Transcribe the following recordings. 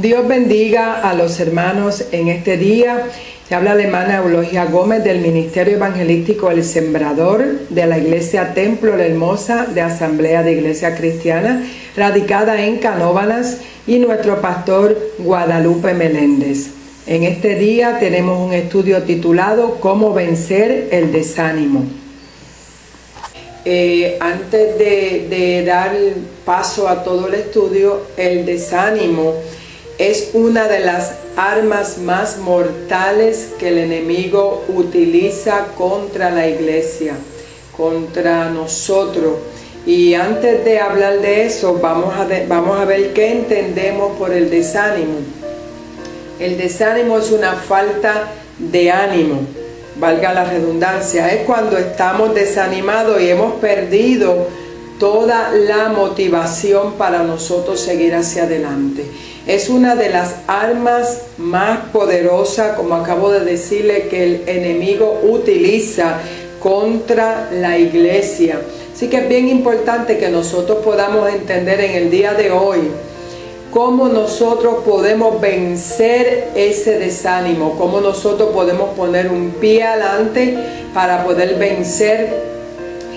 Dios bendiga a los hermanos en este día. Se habla la hermana Eulogia Gómez del Ministerio Evangelístico El Sembrador de la Iglesia Templo La Hermosa de Asamblea de Iglesia Cristiana, radicada en Canóvanas, y nuestro pastor Guadalupe Meléndez. En este día tenemos un estudio titulado ¿Cómo vencer el desánimo? Antes de dar paso a todo el estudio, el desánimo es una de las armas más mortales que el enemigo utiliza contra la iglesia, contra nosotros. Y antes de hablar de eso, vamos a ver qué entendemos por el desánimo. El desánimo es una falta de ánimo, valga la redundancia. Es cuando estamos desanimados y hemos perdido toda la motivación para nosotros seguir hacia adelante. Es una de las armas más poderosas, como acabo de decirle, que el enemigo utiliza contra la iglesia. Así que es bien importante que nosotros podamos entender en el día de hoy cómo nosotros podemos vencer ese desánimo, cómo nosotros podemos poner un pie adelante para poder vencer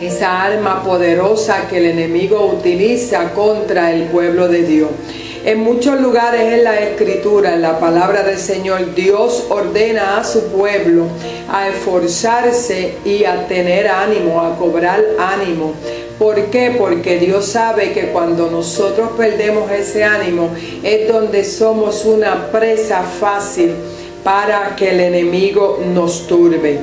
esa arma poderosa que el enemigo utiliza contra el pueblo de Dios. En muchos lugares en la Escritura, en la palabra del Señor, Dios ordena a su pueblo a esforzarse y a tener ánimo, a cobrar ánimo. ¿Por qué? Porque Dios sabe que cuando nosotros perdemos ese ánimo es donde somos una presa fácil para que el enemigo nos turbe.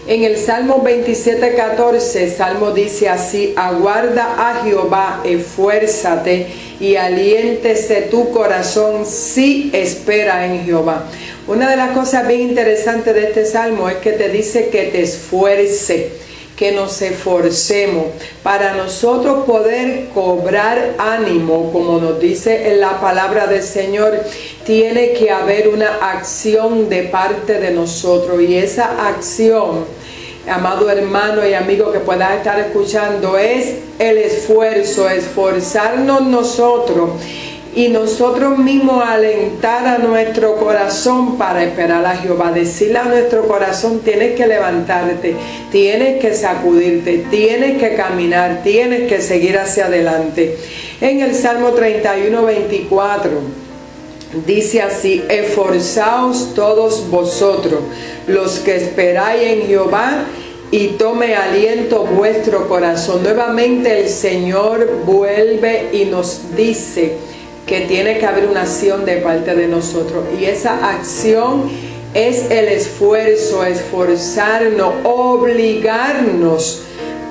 En el Salmo 27:14, Salmo dice así: aguarda a Jehová, esfuérzate y aliéntese tu corazón si espera en Jehová. Una de las cosas bien interesantes de este Salmo es que te dice que te esfuerce, que nos esforcemos para nosotros poder cobrar ánimo, como nos dice en la palabra del Señor. Tiene que haber una acción de parte de nosotros, y esa acción, amado hermano y amigo que puedas estar escuchando, es el esfuerzo, esforzarnos nosotros y nosotros mismos alentar a nuestro corazón para esperar a Jehová. Decirle a nuestro corazón: tienes que levantarte, tienes que sacudirte, tienes que caminar, tienes que seguir hacia adelante. En el Salmo 31:24 dice así: esforzaos todos vosotros, los que esperáis en Jehová, y tome aliento vuestro corazón. Nuevamente el Señor vuelve y nos dice que tiene que haber una acción de parte de nosotros, y esa acción es el esfuerzo, esforzarnos, obligarnos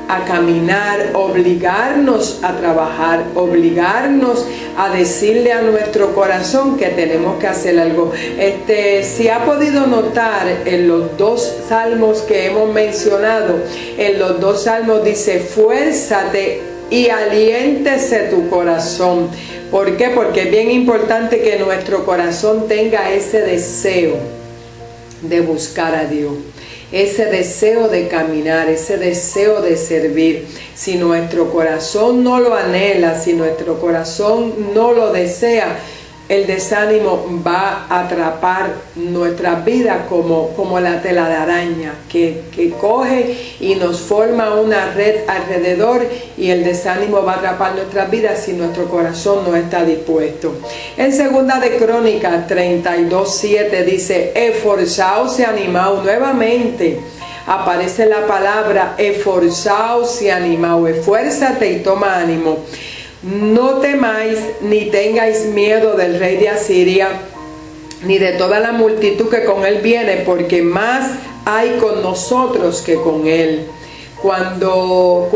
a caminar, obligarnos a trabajar, obligarnos a decirle a nuestro corazón que tenemos que hacer algo. Si ha podido notar en los dos salmos que hemos mencionado, en los dos salmos dice: esfuérzate y aliéntese tu corazón. ¿Por qué? Porque es bien importante que nuestro corazón tenga ese deseo de buscar a Dios, ese deseo de caminar, ese deseo de servir. Si nuestro corazón no lo anhela, si nuestro corazón no lo desea, el desánimo va a atrapar nuestras vidas como la tela de araña que coge y nos forma una red alrededor, y el desánimo va a atrapar nuestras vidas si nuestro corazón no está dispuesto. En Segunda de Crónicas 32:7 dice: esforzaos y animaos. Nuevamente aparece la palabra esforzaos y animaos. Esfuérzate y toma ánimo. No temáis ni tengáis miedo del rey de Asiria, ni de toda la multitud que con él viene, porque más hay con nosotros que con él. Cuando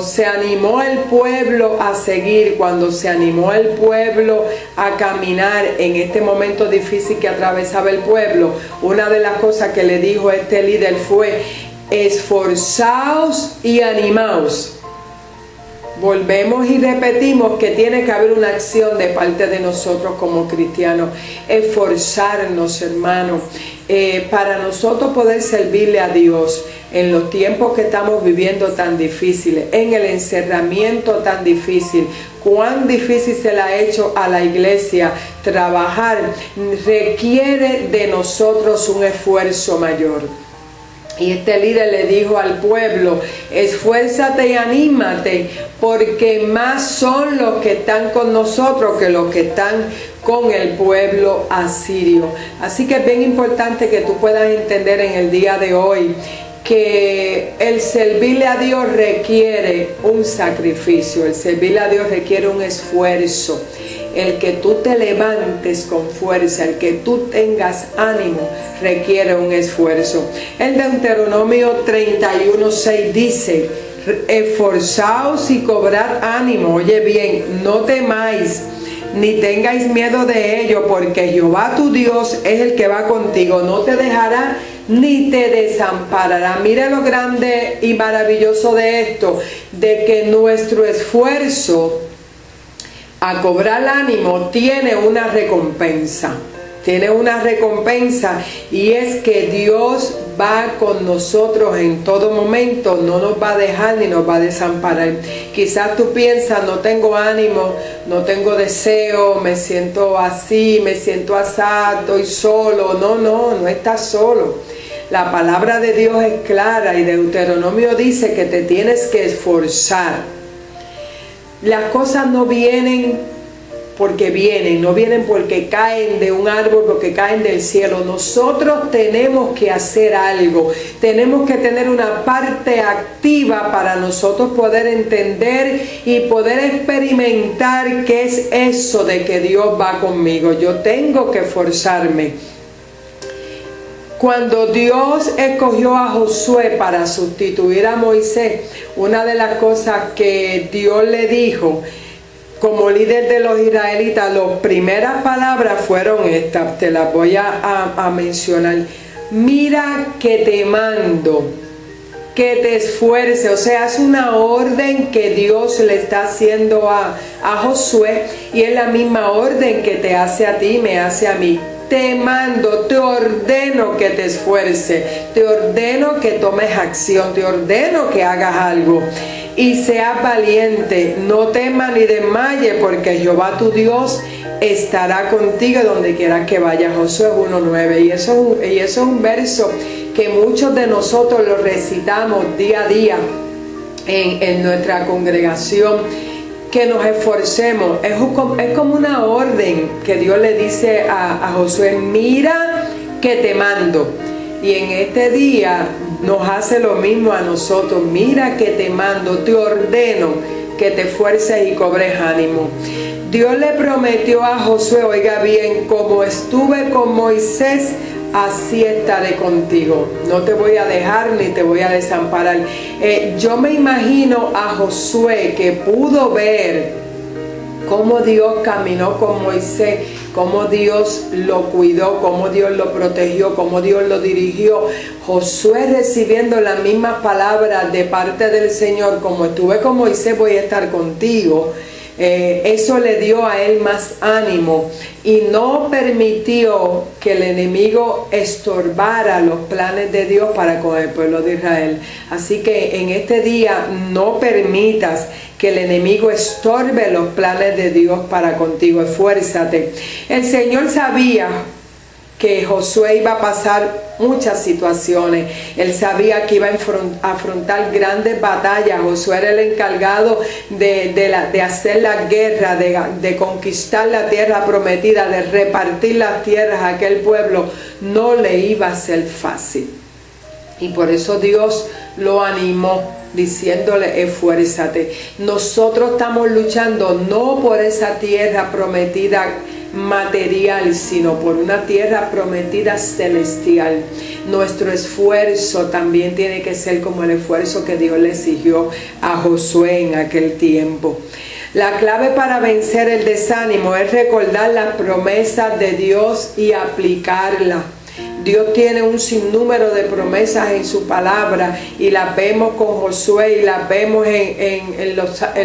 se animó el pueblo a seguir, cuando se animó el pueblo a caminar en este momento difícil que atravesaba el pueblo, una de las cosas que le dijo este líder fue: esforzaos y animaos. Volvemos y repetimos que tiene que haber una acción de parte de nosotros como cristianos. Esforzarnos, hermanos, para nosotros poder servirle a Dios, en los tiempos que estamos viviendo tan difíciles, en el encerramiento tan difícil, cuán difícil se le ha hecho a la iglesia trabajar, requiere de nosotros un esfuerzo mayor. Y este líder le dijo al pueblo: esfuérzate y anímate, porque más son los que están con nosotros que los que están con el pueblo asirio. Así que es bien importante que tú puedas entender en el día de hoy que el servirle a Dios requiere un sacrificio, el servirle a Dios requiere un esfuerzo. El que tú te levantes con fuerza, el que tú tengas ánimo, requiere un esfuerzo. El Deuteronomio 31:6 dice: esforzaos y cobrad ánimo. Oye bien, no temáis ni tengáis miedo de ello, porque Jehová tu Dios es el que va contigo, no te dejará ni te desamparará. Mira lo grande y maravilloso de esto, de que nuestro esfuerzo a cobrar ánimo tiene una recompensa. Tiene una recompensa, y es que Dios va con nosotros en todo momento, no nos va a dejar ni nos va a desamparar. Quizás tú piensas: no tengo ánimo, no tengo deseo, me siento así, me siento asado, estoy solo. No estás solo. La palabra de Dios es clara, y Deuteronomio dice que te tienes que esforzar. Las cosas no vienen porque vienen, no vienen porque caen de un árbol, porque caen del cielo. Nosotros tenemos que hacer algo, tenemos que tener una parte activa para nosotros poder entender y poder experimentar qué es eso de que Dios va conmigo. Yo tengo que esforzarme. Cuando Dios escogió a Josué para sustituir a Moisés, una de las cosas que Dios le dijo como líder de los israelitas, las primeras palabras fueron estas, te las voy a mencionar: mira que te mando, que te esfuerces. O sea, es una orden que Dios le está haciendo a Josué, y es la misma orden que te hace a ti, me hace a mí. Te mando, te ordeno que te esfuerces, te ordeno que tomes acción, te ordeno que hagas algo. Y seas valiente, no temas ni desmayes, porque Jehová tu Dios estará contigo donde quiera que vayas. Josué 1:9. Y eso es un verso que muchos de nosotros lo recitamos día a día en nuestra congregación. Que nos esforcemos, es como una orden que Dios le dice a Josué: mira que te mando. Y en este día nos hace lo mismo a nosotros: mira que te mando, te ordeno que te esfuerces y cobres ánimo. Dios le prometió a Josué, oiga bien: como estuve con Moisés, así estaré contigo, no te voy a dejar ni te voy a desamparar. Yo me imagino a Josué, que pudo ver cómo Dios caminó con Moisés, cómo Dios lo cuidó, cómo Dios lo protegió, cómo Dios lo dirigió. Josué recibiendo las mismas palabras de parte del Señor: como estuve con Moisés, voy a estar contigo. Eso le dio a él más ánimo y no permitió que el enemigo estorbara los planes de Dios para con el pueblo de Israel. Así que en este día no permitas que el enemigo estorbe los planes de Dios para contigo. Esfuérzate. El Señor sabía que Josué iba a pasar muchas situaciones. Él sabía que iba a afrontar grandes batallas. Josué era el encargado de hacer la guerra, de conquistar la tierra prometida, de repartir las tierras a aquel pueblo. No le iba a ser fácil. Y por eso Dios lo animó, diciéndole: esfuérzate. Nosotros estamos luchando no por esa tierra prometida material, sino por una tierra prometida celestial. Nuestro esfuerzo también tiene que ser como el esfuerzo que Dios le exigió a Josué en aquel tiempo. La clave para vencer el desánimo es recordar las promesas de Dios y aplicarlas. Dios tiene un sinnúmero de promesas en su palabra y las vemos con Josué y las vemos en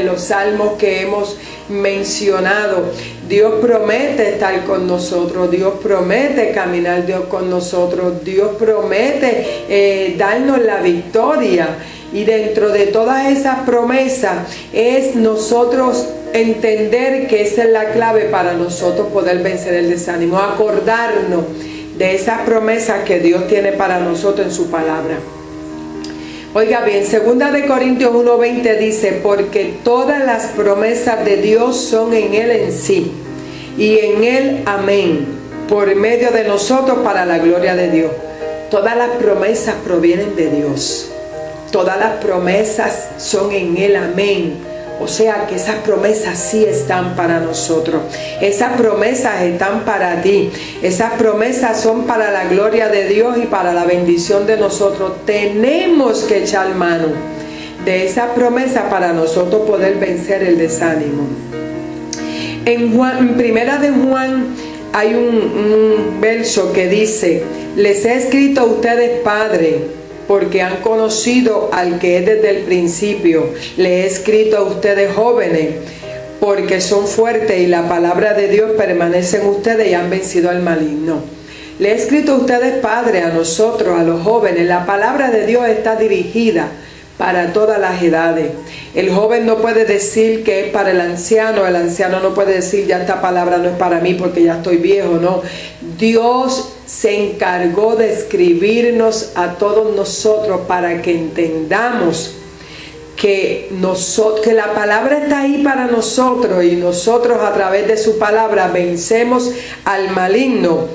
los salmos que hemos mencionado. Dios promete estar con nosotros, Dios promete caminar con nosotros, Dios promete darnos la victoria. Y dentro de todas esas promesas es nosotros entender que esa es la clave para nosotros poder vencer el desánimo, acordarnos de esas promesas que Dios tiene para nosotros en su palabra. Oiga bien, 2 de Corintios 1:20 dice: porque todas las promesas de Dios son en Él en sí, y en Él amén, por medio de nosotros para la gloria de Dios. Todas las promesas provienen de Dios. Todas las promesas son en Él, amén. O sea que esas promesas sí están para nosotros. Esas promesas están para ti. Esas promesas son para la gloria de Dios y para la bendición de nosotros. Tenemos que echar mano de esas promesas para nosotros poder vencer el desánimo. En Primera de Juan hay un verso que dice: les he escrito a ustedes, padres, porque han conocido al que es desde el principio. Le he escrito a ustedes, jóvenes, porque son fuertes y la palabra de Dios permanece en ustedes y han vencido al maligno. Le he escrito a ustedes, padres, a nosotros, a los jóvenes. La palabra de Dios está dirigida para todas las edades. El joven no puede decir que es para el anciano no puede decir ya esta palabra no es para mí porque ya estoy viejo. No, Dios se encargó de escribirnos a todos nosotros para que entendamos que la palabra está ahí para nosotros y nosotros a través de su palabra vencemos al maligno,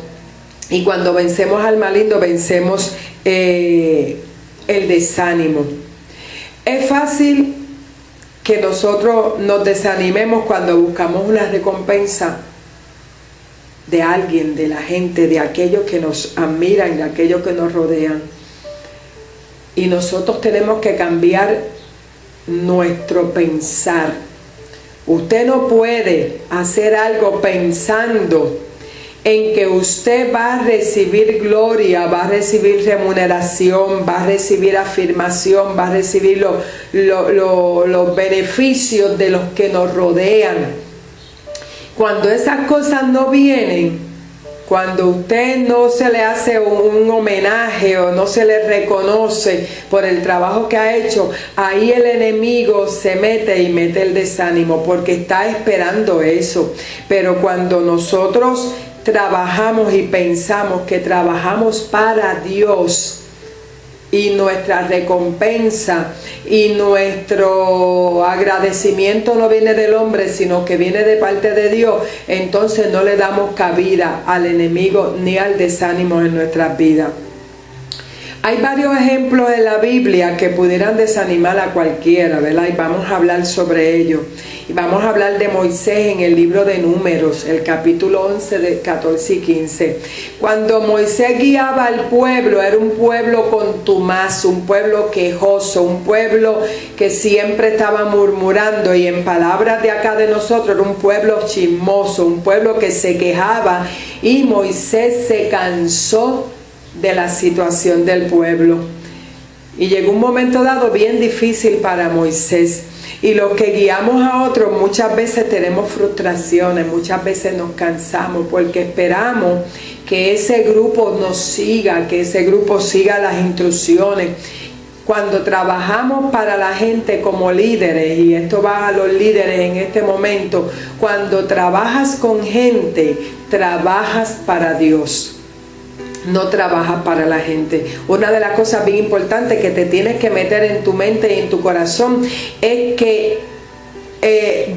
y cuando vencemos al maligno vencemos el desánimo. Es fácil que nosotros nos desanimemos cuando buscamos una recompensa de alguien, de la gente, de aquellos que nos admiran, de aquellos que nos rodean. Y nosotros tenemos que cambiar nuestro pensar. Usted no puede hacer algo pensando en que usted va a recibir gloria, va a recibir remuneración, va a recibir afirmación, va a recibir los beneficios de los que nos rodean. Cuando esas cosas no vienen, cuando usted no se le hace un homenaje o no se le reconoce por el trabajo que ha hecho, ahí el enemigo se mete y mete el desánimo porque está esperando eso. Pero cuando nosotros trabajamos y pensamos que trabajamos para Dios, y nuestra recompensa y nuestro agradecimiento no viene del hombre, sino que viene de parte de Dios, entonces no le damos cabida al enemigo ni al desánimo en nuestras vidas. Hay varios ejemplos en la Biblia que pudieran desanimar a cualquiera, ¿verdad? Y vamos a hablar sobre ello. Y vamos a hablar de Moisés en el libro de Números, el capítulo 11, de 14 y 15. Cuando Moisés guiaba al pueblo, era un pueblo contumaz, un pueblo quejoso, un pueblo que siempre estaba murmurando, y en palabras de acá de nosotros, era un pueblo chismoso, un pueblo que se quejaba, y Moisés se cansó de la situación del pueblo. Y llegó un momento dado bien difícil para Moisés. Y los que guiamos a otros muchas veces tenemos frustraciones, muchas veces nos cansamos porque esperamos que ese grupo nos siga, que ese grupo siga las instrucciones. Cuando trabajamos para la gente como líderes, y esto va a los líderes en este momento, cuando trabajas con gente, trabajas para Dios. No trabajas para la gente. Una de las cosas bien importantes que te tienes que meter en tu mente y en tu corazón es que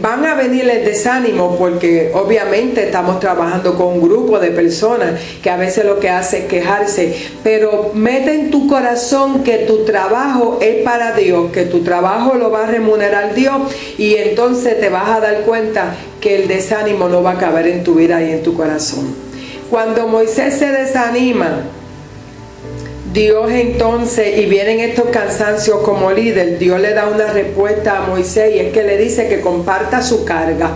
van a venir el desánimo, porque obviamente estamos trabajando con un grupo de personas que a veces lo que hace es quejarse, pero mete en tu corazón que tu trabajo es para Dios, que tu trabajo lo va a remunerar Dios, y entonces te vas a dar cuenta que el desánimo no va a caber en tu vida y en tu corazón. Cuando Moisés se desanima, Dios entonces, y vienen estos cansancios como líder, Dios le da una respuesta a Moisés, y es que le dice que comparta su carga.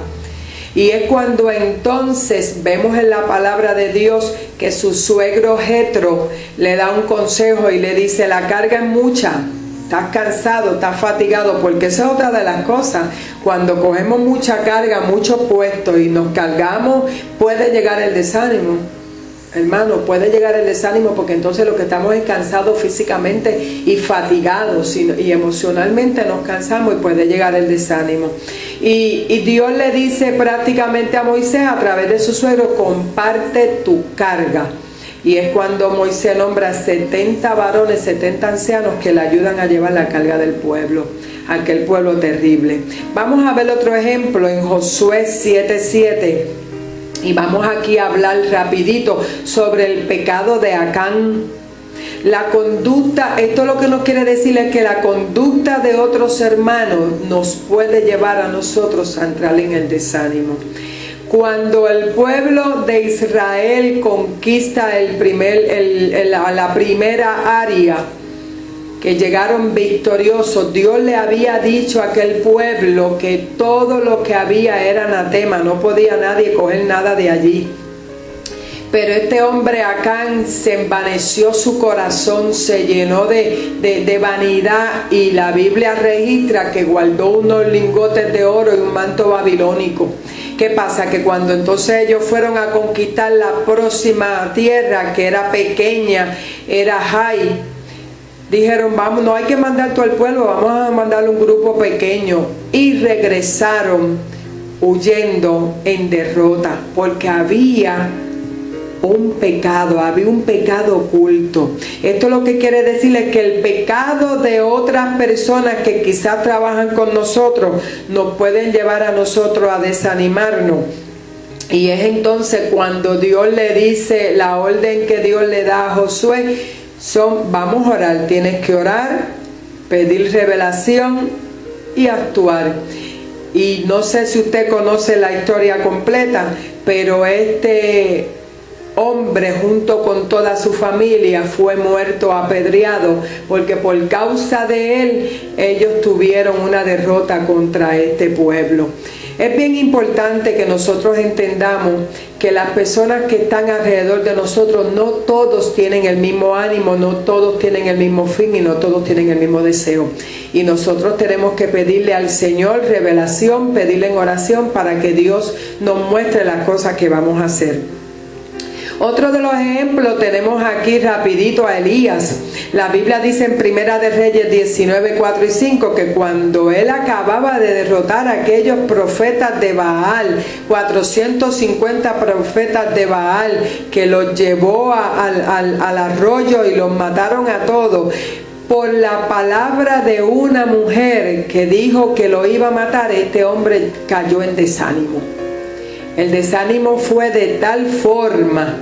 Y es cuando entonces vemos en la palabra de Dios que su suegro Jetro le da un consejo y le dice: la carga es mucha, estás cansado, estás fatigado, porque esa es otra de las cosas. Cuando cogemos mucha carga, muchos puestos y nos cargamos, puede llegar el desánimo. Hermano, puede llegar el desánimo, porque entonces lo que estamos es cansados físicamente y fatigados, y emocionalmente nos cansamos y puede llegar el desánimo. Y Dios le dice prácticamente a Moisés a través de su suegro: comparte tu carga. Y es cuando Moisés nombra 70 varones, 70 ancianos que le ayudan a llevar la carga del pueblo, aquel pueblo terrible. Vamos a ver otro ejemplo en Josué 7:7. Y vamos aquí a hablar rapidito sobre el pecado de Acán. La conducta, esto lo que nos quiere decir es que la conducta de otros hermanos nos puede llevar a nosotros a entrar en el desánimo. Cuando el pueblo de Israel conquista la primera área, que llegaron victoriosos, Dios le había dicho a aquel pueblo que todo lo que había era anatema, no podía nadie coger nada de allí. Pero este hombre Acán se envaneció su corazón, se llenó de vanidad, y la Biblia registra que guardó unos lingotes de oro y un manto babilónico. ¿Qué pasa? Que cuando entonces ellos fueron a conquistar la próxima tierra, que era pequeña, era Jai, dijeron: vamos, no hay que mandar todo el pueblo, vamos a mandarle un grupo pequeño. Y regresaron huyendo en derrota, porque había un pecado oculto. Esto lo que quiere decir es que el pecado de otras personas que quizás trabajan con nosotros nos pueden llevar a nosotros a desanimarnos. Y es entonces cuando Dios le dice, la orden que Dios le da a Josué vamos a orar, tienes que orar, pedir revelación y actuar. Y no sé si usted conoce la historia completa, pero este hombre junto con toda su familia fue muerto apedreado, porque por causa de él ellos tuvieron una derrota contra este pueblo. Es bien importante que nosotros entendamos que las personas que están alrededor de nosotros, no todos tienen el mismo ánimo, no todos tienen el mismo fin y no todos tienen el mismo deseo. Y nosotros tenemos que pedirle al Señor revelación, pedirle en oración para que Dios nos muestre las cosas que vamos a hacer. Otro de los ejemplos tenemos aquí rapidito a Elías. La Biblia dice en Primera de Reyes 19, 4 y 5 que cuando él acababa de derrotar a aquellos profetas de Baal, 450 profetas de Baal, que los llevó al arroyo y los mataron a todos, por la palabra de una mujer que dijo que lo iba a matar, este hombre cayó en desánimo. El desánimo fue de tal forma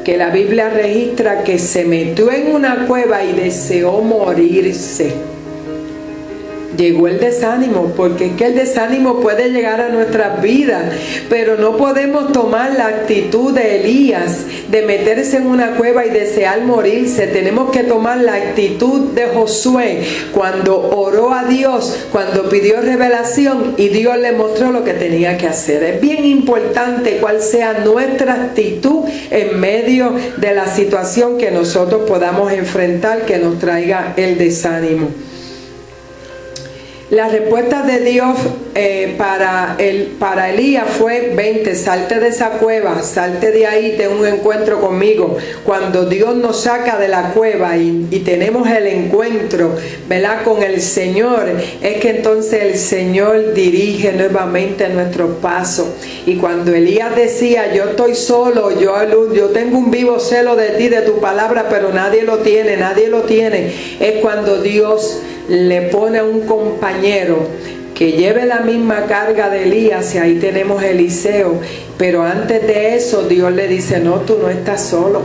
que la Biblia registra que se metió en una cueva y deseó morirse. Llegó el desánimo, porque es que el desánimo puede llegar a nuestras vidas, pero no podemos tomar la actitud de Elías de meterse en una cueva y desear morirse. Tenemos que tomar la actitud de Josué cuando oró a Dios, cuando pidió revelación y Dios le mostró lo que tenía que hacer. Es bien importante cuál sea nuestra actitud en medio de la situación que nosotros podamos enfrentar, que nos traiga el desánimo. La respuesta de Dios para Elías fue: vente, salte de esa cueva, salte de ahí, ten un encuentro conmigo. Cuando Dios nos saca de la cueva y tenemos el encuentro, ¿verdad?, con el Señor, es que entonces el Señor dirige nuevamente nuestros pasos. Y cuando Elías decía: yo estoy solo, yo tengo un vivo celo de ti, de tu palabra, pero nadie lo tiene, es cuando Dios le pone a un compañero que lleve la misma carga de Elías, y ahí tenemos a Eliseo. Pero antes de eso Dios le dice: no, tú no estás solo.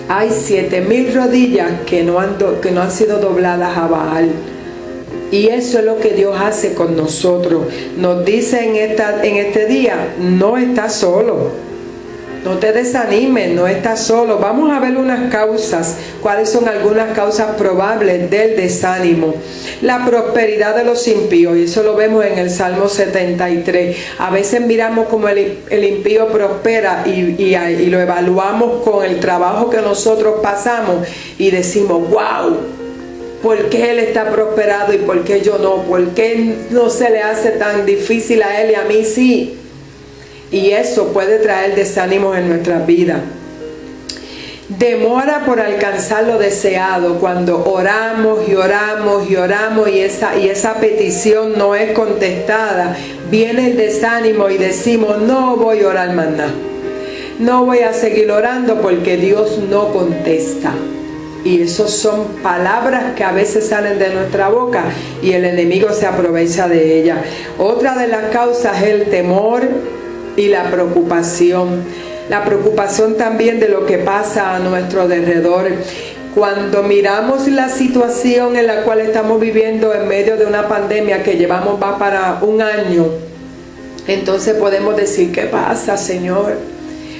Hay 7,000 rodillas que no han sido dobladas a Baal. Y eso es lo que Dios hace con nosotros. Nos dice en este día: no estás solo. No te desanimes, no estás solo. Vamos a ver unas causas. ¿Cuáles son algunas causas probables del desánimo? La prosperidad de los impíos, y eso lo vemos en el Salmo 73. A veces miramos como el impío prospera y lo evaluamos con el trabajo que nosotros pasamos y decimos, wow, ¿por qué él está prosperado y por qué yo no? ¿Por qué no se le hace tan difícil a él y a mí sí? Y eso puede traer desánimo en nuestra vida. Demora por alcanzar lo deseado. Cuando oramos y oramos y oramos y esa petición no es contestada, viene el desánimo y decimos, no voy a orar más nada. No voy a seguir orando porque Dios no contesta. Y esas son palabras que a veces salen de nuestra boca y el enemigo se aprovecha de ellas. Otra de las causas es el temor y la preocupación. La preocupación también de lo que pasa a nuestro alrededor. Cuando miramos la situación en la cual estamos viviendo en medio de una pandemia que llevamos va para un año, entonces podemos decir, ¿qué pasa, Señor?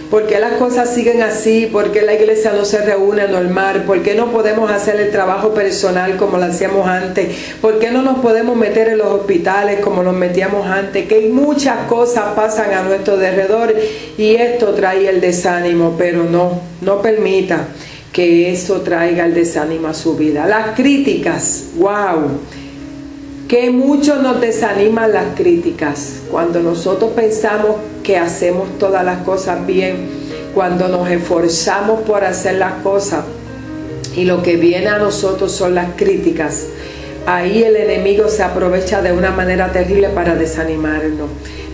¿Por qué las cosas siguen así? ¿Por qué la iglesia no se reúne normal? ¿Por qué no podemos hacer el trabajo personal como lo hacíamos antes? ¿Por qué no nos podemos meter en los hospitales como nos metíamos antes? Que muchas cosas pasan a nuestro alrededor y esto trae el desánimo, pero no permita que eso traiga el desánimo a su vida. Las críticas, wow, que mucho nos desaniman las críticas. Cuando nosotros pensamos que hacemos todas las cosas bien, cuando nos esforzamos por hacer las cosas y lo que viene a nosotros son las críticas, ahí el enemigo se aprovecha de una manera terrible para desanimarnos.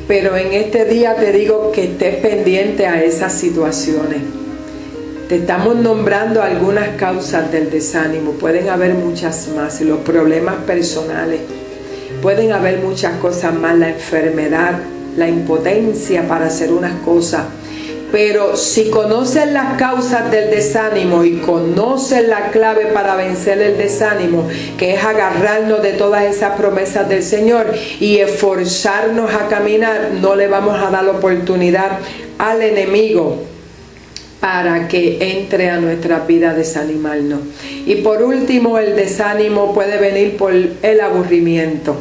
Pero en este día te digo que estés pendiente a esas situaciones. Te estamos nombrando algunas causas del desánimo, pueden haber muchas más, los problemas personales, pueden haber muchas cosas más, la enfermedad, la impotencia para hacer unas cosas. Pero si conoces las causas del desánimo y conoces la clave para vencer el desánimo, que es agarrarnos de todas esas promesas del Señor y esforzarnos a caminar, no le vamos a dar la oportunidad al enemigo para que entre a nuestra vida a desanimarnos. Y por último, el desánimo puede venir por el aburrimiento.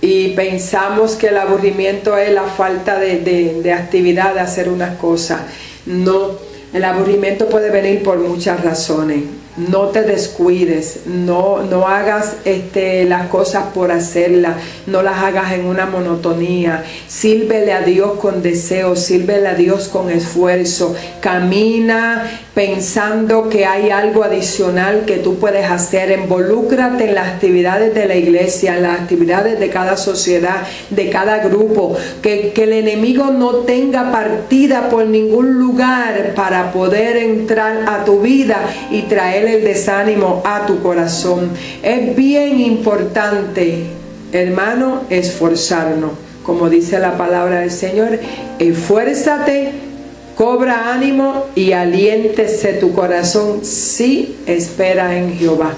Y pensamos que el aburrimiento es la falta de actividad, de hacer unas cosas. No, el aburrimiento puede venir por muchas razones. No te descuides, no hagas las cosas por hacerlas, no las hagas en una monotonía. Sírvele a Dios con deseo, sírvele a Dios con esfuerzo. Camina pensando que hay algo adicional que tú puedes hacer. Involúcrate en las actividades de la iglesia, en las actividades de cada sociedad, de cada grupo. Que el enemigo no tenga partida por ningún lugar para poder entrar a tu vida y traer el desánimo a tu corazón. Es bien importante, hermano, esforzarnos. Como dice la palabra del Señor, esfuérzate, cobra ánimo y aliéntese tu corazón si espera en Jehová.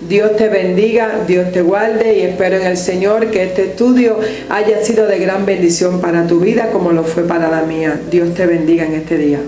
Dios te bendiga, Dios te guarde y espero en el Señor que este estudio haya sido de gran bendición para tu vida como lo fue para la mía. Dios te bendiga en este día.